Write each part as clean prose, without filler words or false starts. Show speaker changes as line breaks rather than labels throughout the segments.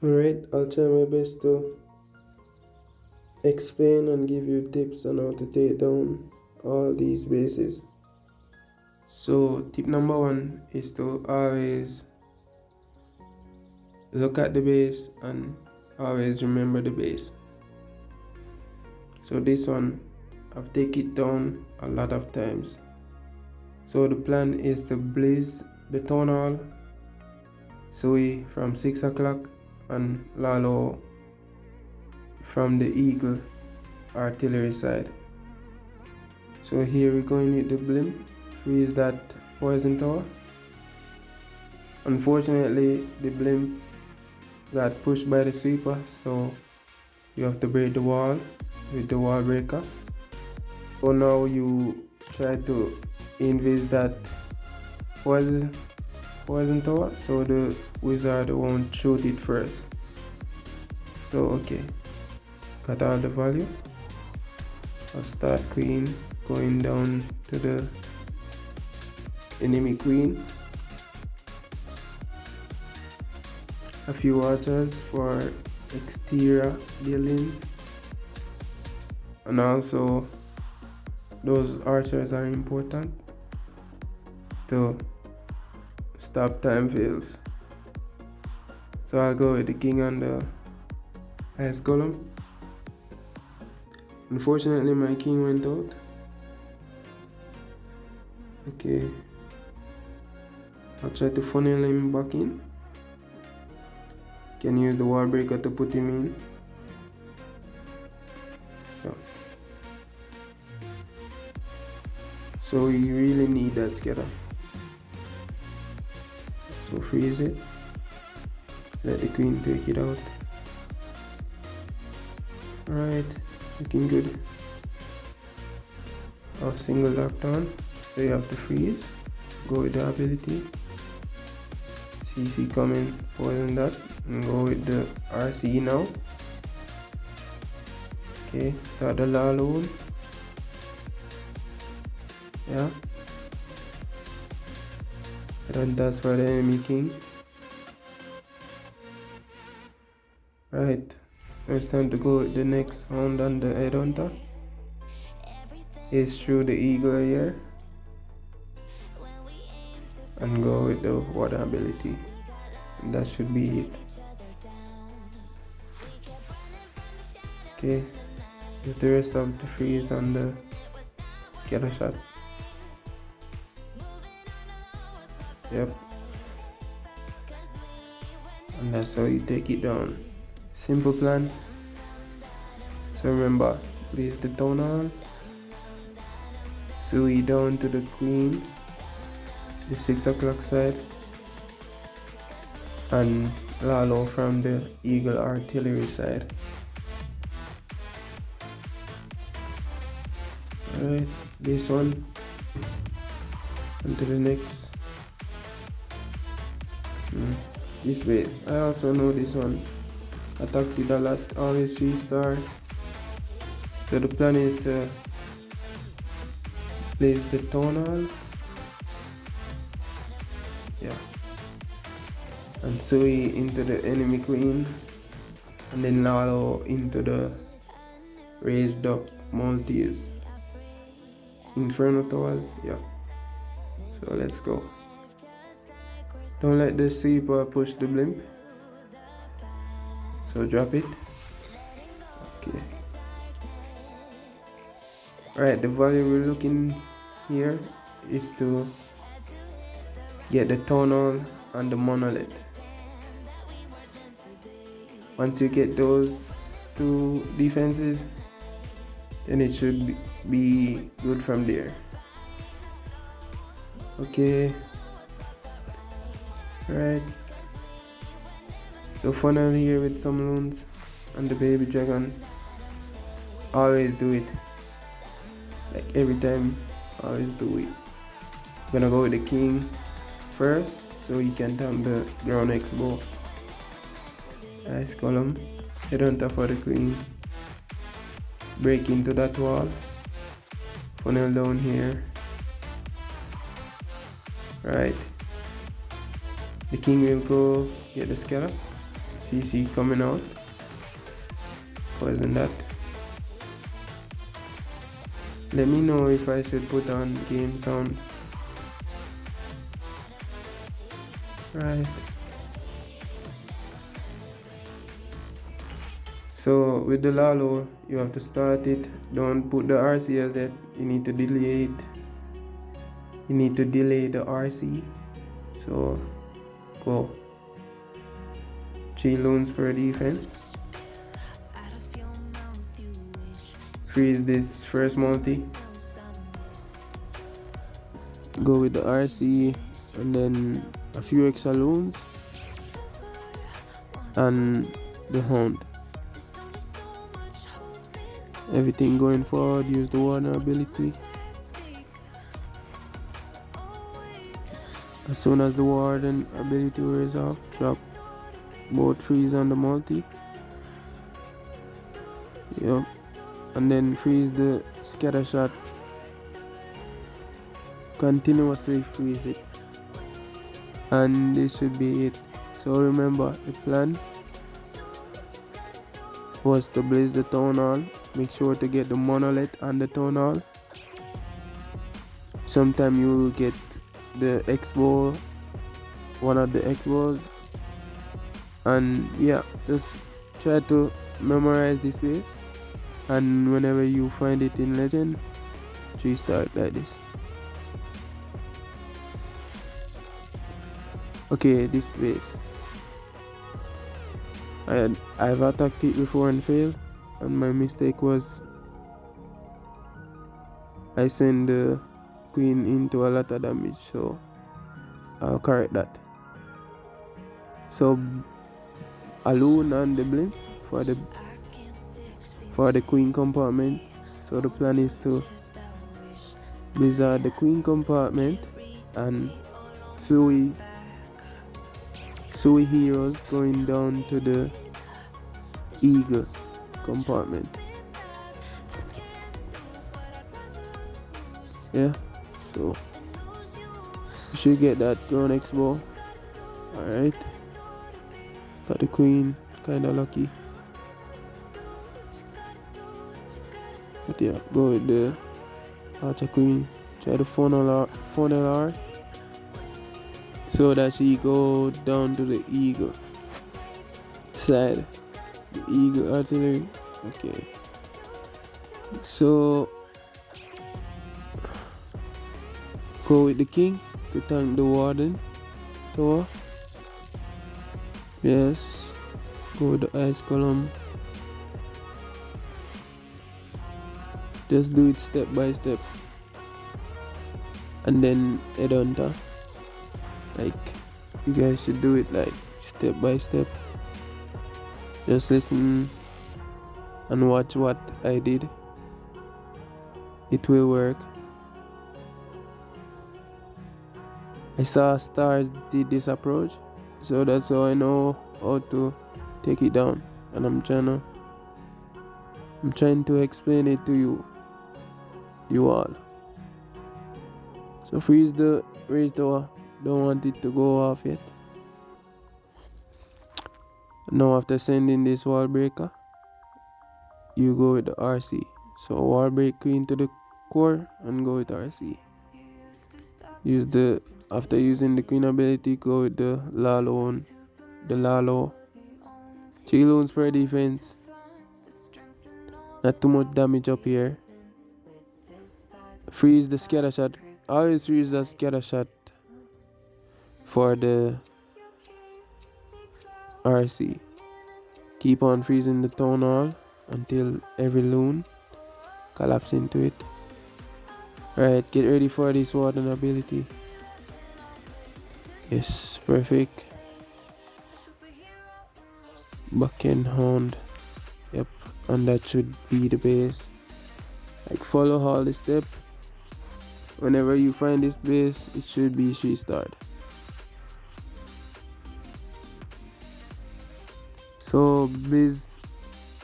Alright, I'll try my best to explain and give you tips on how to take down all these bases. So tip number one is to always look at the base and always remember the base. So this one, I've taken it down a lot of times. So the plan is to blaze the town hall, Sui from 6 o'clock and Lalo from the Eagle artillery side. So here we're going with the blimp, freeze that poison tower. Unfortunately, the blimp got pushed by the sweeper, so you have to break the wall with the wall breaker. So now you try to invade that poison tower so the wizard won't shoot it first. So okay, got all the value. I'll start queen going down to the enemy queen. A few archers for exterior buildings, and also those archers are important to stop time fails. So I'll go with the king on the highest column. Unfortunately, my king went out. Okay, I'll try to funnel him back in. Can use the wall breaker to put him in. Yeah. So we really need that scatter. So freeze it. Let the queen take it out. Alright, looking good. Single lockdown. So you have to freeze. Go with the ability. CC coming, poison that, and go with the RC now. Okay, start the Lalo. Yeah. And that's for the enemy king. Right. It's time to go with the next round on the head hunter. Is through the eagle here. And go with the water ability. And that should be it. Okay. Use the rest of the freeze on the scatter shot. Yep. And that's how you take it down. Simple plan. So remember, place the town hall. Sui down to the queen, the 6 o'clock side, and Lalo from the eagle artillery side. Alright, this one and to the next. This base, I also know this one. Attacked it a lot, always 3-star. So the plan is to place the town hall. Yeah. And Sui into the enemy queen. And then Lalo into the raised up Maltese. Inferno towers, yeah. So let's go. Don't let the sweeper push the blimp. So drop it. Okay. Alright, the value we're looking here is to get the town hall and the monolith. Once you get those two defenses, then it should be good from there. Okay. Right. So funnel here with some loons and the baby dragon. Always do it. Like every time, always do it. I'm gonna go with the king first so he can tank the ground X bow. Nice column. Head on top for the queen. Break into that wall. Funnel down here. Right. The king will go get the scatter. CC coming out. Wasn't that? Let me know if I should put on game sound. Right. So with the Lalo, you have to start it. Don't put the RC as it. You need to delay it. You need to delay the RC. So go. 3 loans per defense. Freeze this first multi. Go with the RC and then a few extra loans and the Hound. Everything going forward, use the Warner ability. As soon as the Warden ability wears off, drop both freeze on the multi. Yep. And then freeze the scatter shot. Continuously freeze it. And this should be it. So remember, the plan was to blaze the town hall. Make sure to get the monolith and the town hall. Sometime you will get the X-ball, one of the X-balls. And yeah, just try to memorize this base. And whenever you find it in legend, 3-star it like this. Okay, this base. I've attacked it before and failed, and my mistake was I sent the queen into a lot of damage, so I'll correct that. So Alone and the blimp for the queen compartment. So the plan is to blizzard the queen compartment and Sui heroes going down to the eagle compartment. Yeah, so you should get that ground X ball. Alright, got the queen, kinda lucky. But yeah, go with the Archer Queen. Try to funnel her so that she go down to the eagle side. The eagle artillery. Okay. So go with the king to tank the warden tower. Yes. Go with the ice column. Just do it step by step, and then head on top. Like, you guys should do it like step by step. Just listen and watch what I did. It will work. I saw stars did this approach, so that's how I know how to take it down. And I'm trying to explain it to you all. So freeze the raise tower. Don't want it to go off yet. Now after sending this wall breaker, you go with the RC. So wall break queen to the core and go with RC. After using the queen ability, go with the Lalo. 3 loans per defense. Not too much damage up here. Freeze the scatter shot. Always freeze the scatter shot for the RC. Keep on freezing the town hall until every loon collapse into it. Alright, get ready for this warden ability. Yes, perfect. Bucking Hound. Yep, and that should be the base. Like, follow all the steps. Whenever you find this base, it should be 3-star. So blaze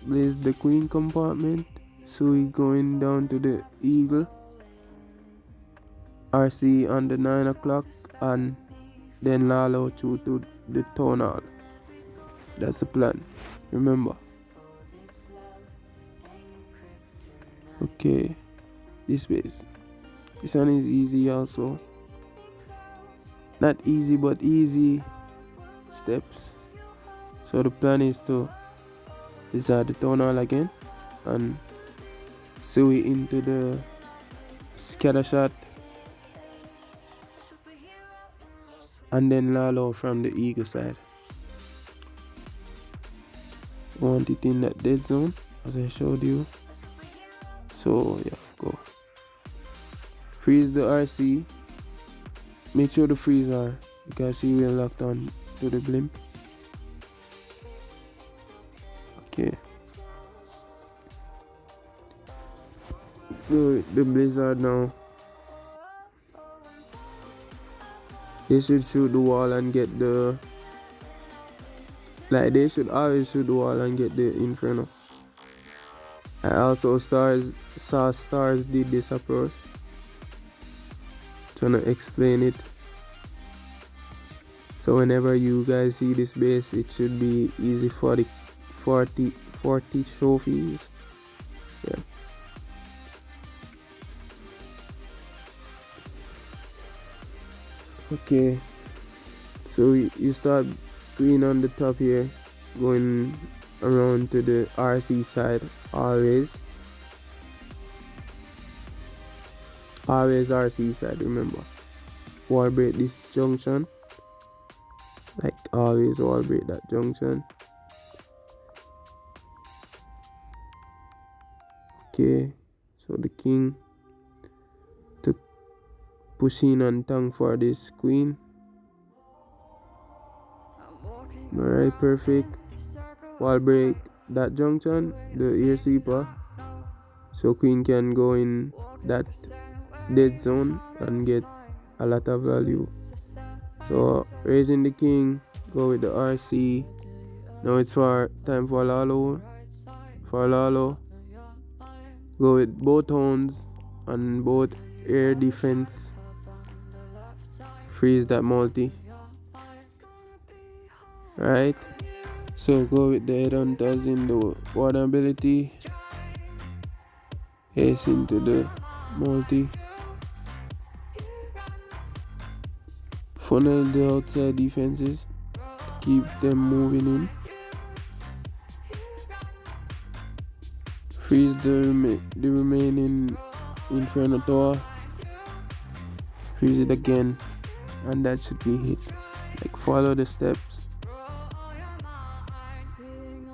the queen compartment. So we going down to the eagle. RC on the 9 o'clock, and then Lalo through to the town hall. That's the plan. Remember. Okay. This base. This one is easy also. Not easy, but easy steps. So the plan is to discard the tunnel again and sew it into the scatter shot, and then Lalo from the eagle side. Want it in that dead zone as I showed you. So yeah, go. Freeze the RC. Make sure the freeze her because she will lock on to the blimp. Okay. Go with the blizzard now. They should shoot the wall and get the... Like they should always shoot the wall and get the inferno. I also saw stars did this approach. Trying to explain it. So whenever you guys see this base, it should be easy for the 40 trophies. Yeah. Okay. So you start green on the top here, going around to the RC side always. Always RC side, remember. Wall break this junction. Like always wall break that junction. Okay, so the king to push in and tank for this queen. Alright, perfect. Wall break that junction, the ear sweeper. So queen can go in that dead zone and get a lot of value. So raising the king, go with the RC. Now it's time for Lalo. For Lalo, go with both horns and both air defense. Freeze that multi. Right. So go with the headhunters in the water ability. Haste into the multi. Funnel the outside defenses to keep them moving in. Freeze the remaining Inferno Tower. Freeze it again, and that should be hit. Like follow the steps.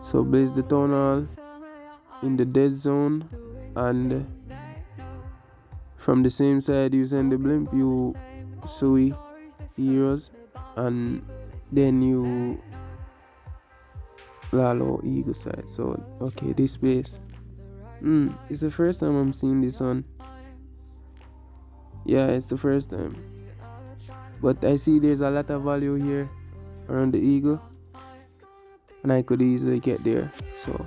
So blaze the tunnel in the dead zone, and from the same side you send the blimp, you Sui heroes, and then you Lalo eagle side. So okay, this base. It's the first time I'm seeing this one. Yeah, it's the first time. But I see there's a lot of value here around the eagle, and I could easily get there. So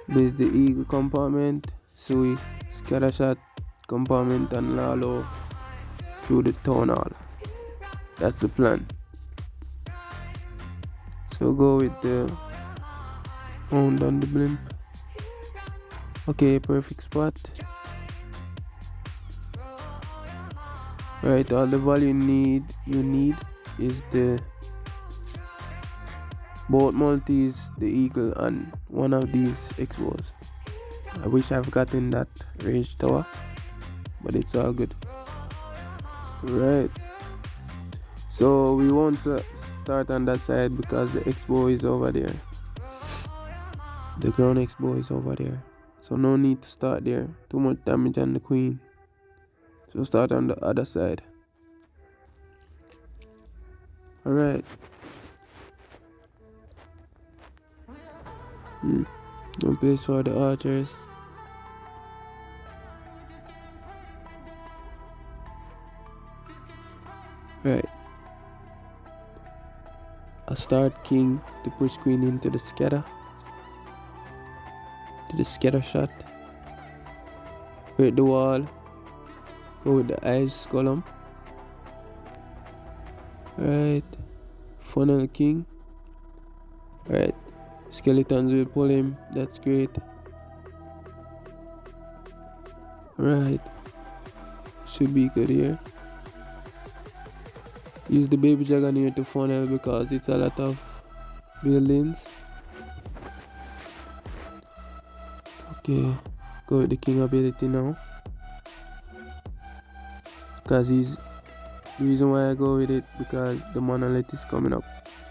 there's the eagle compartment, Sui, scatter shot compartment, and Lalo through the tunnel. That's the plan. So go with the hound on the blimp. Okay, perfect spot. Right, all the value you need is the both multis, the eagle, and one of these expos. I wish I've gotten that range tower, but it's all good. Right. So we won't start on that side because the expo is over there. The ground expo is over there. So no need to start there. Too much damage on the queen. So start on the other side. Alright. No place for the archers. Right. I'll start king to push queen into the scatter. To the scatter shot. Break the wall. Go with the ice column. Right. Funnel king. Right. Skeletons will pull him. That's great. Right. Should be good here. Use the baby dragon here to funnel because it's a lot of buildings. Okay. Go with the king ability now. Because the reason why I go with it because the monolith is coming up.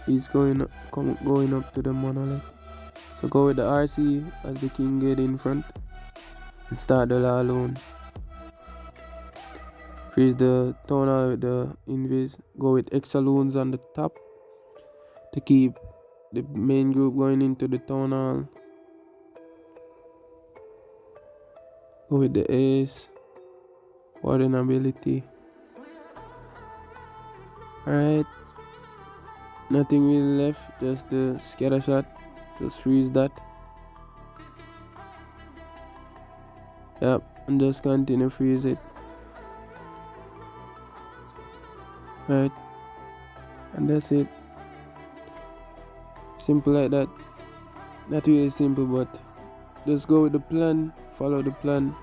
He's going up to the monolith. So go with the RC as the king get in front and start the Lalo. Freeze the tonal with the invis. Go with extra loons on the top to keep the main group going into the tonal. Go with the ace. Warden ability. Alright. Nothing really left, just the scatter shot. Just freeze that. Yep, and just continue freeze it. Right. And that's it. Simple like that. Not really simple, but just go with the plan, follow the plan,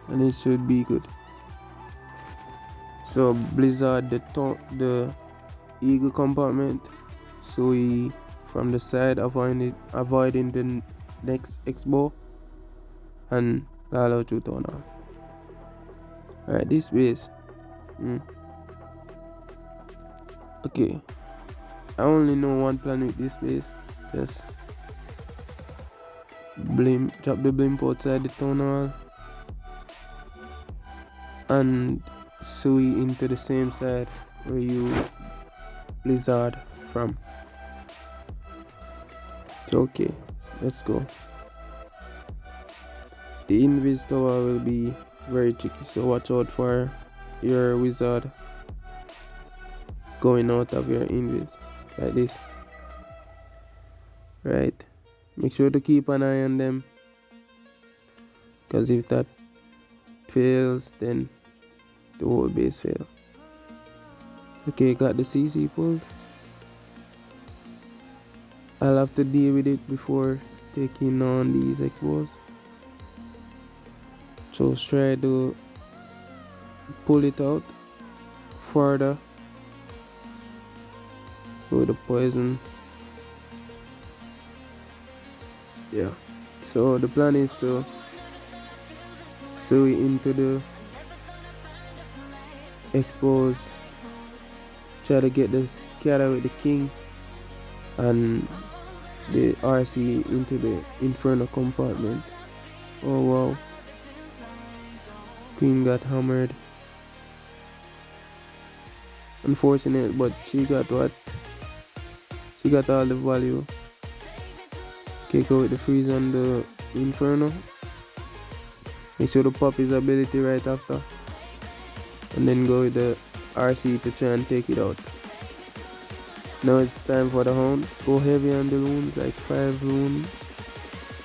and it should be good. So Blizzard the eagle compartment, so he from the side avoiding the next X-bow, and Lalo to turn off. Alright, this base. Okay, I only know one plan with this base. Just drop the blimp outside the tunnel and Sui into the same side where you Blizzard from. Okay, let's go. The invis tower will be very tricky, so watch out for your wizard going out of your invis like this. Right, make sure to keep an eye on them, because if that fails then the whole base fail. Okay, got the CC pulled. I'll have to deal with it before taking on these X-bows. So try to pull it out further. Go the poison. Yeah. So the plan is to sew it into the X-bows. Try to get the scatter with the king and the RC into the inferno compartment. Oh wow. Queen got hammered. Unfortunate, but she got what? She got all the value. Okay, go with the freeze on the inferno. Make sure to pop his ability right after. And then go with the RC to try and take it out. Now it's time for the hound. Go heavy on the loons, like 5 loons.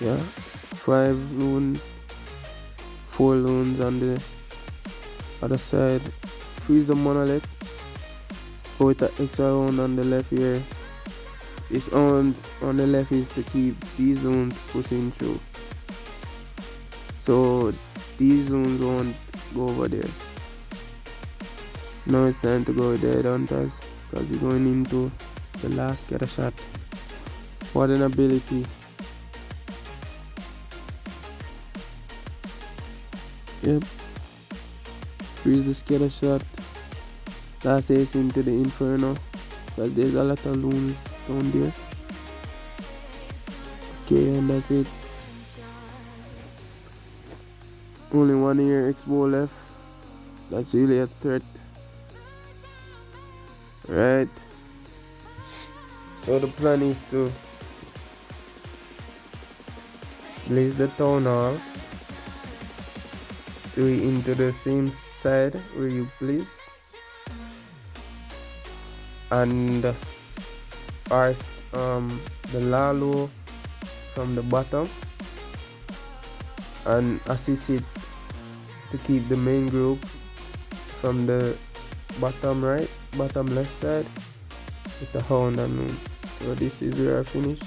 Yeah, 5 loons, 4 loons on the other side. Freeze the monolith. Go with the extra loon on the left here. This on the left is to keep these zones pushing through. So these zones won't go over there. Now it's time to go with the headhunters, because we're going into the last scatter shot. What an ability. Yep. Freeze the scatter shot. Last ace into the inferno, because there's a lot of loons down there. Okay, and that's it. Only 1 year X-bow left. That's really a threat. Right. So the plan is to place the town hall. So we into the same side where you place. And the Lalo from the bottom, and assist it to keep the main group from the bottom left side with the hound and loon. So this is where I finished.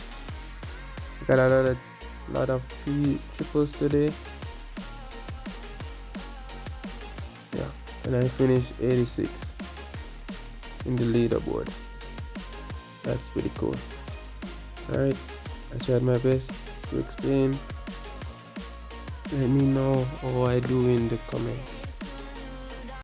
I got another lot of triples today. Yeah, and I finished 86 in the leaderboard. That's pretty cool. Alright, I tried my best to explain. Let me know how I do in the comments.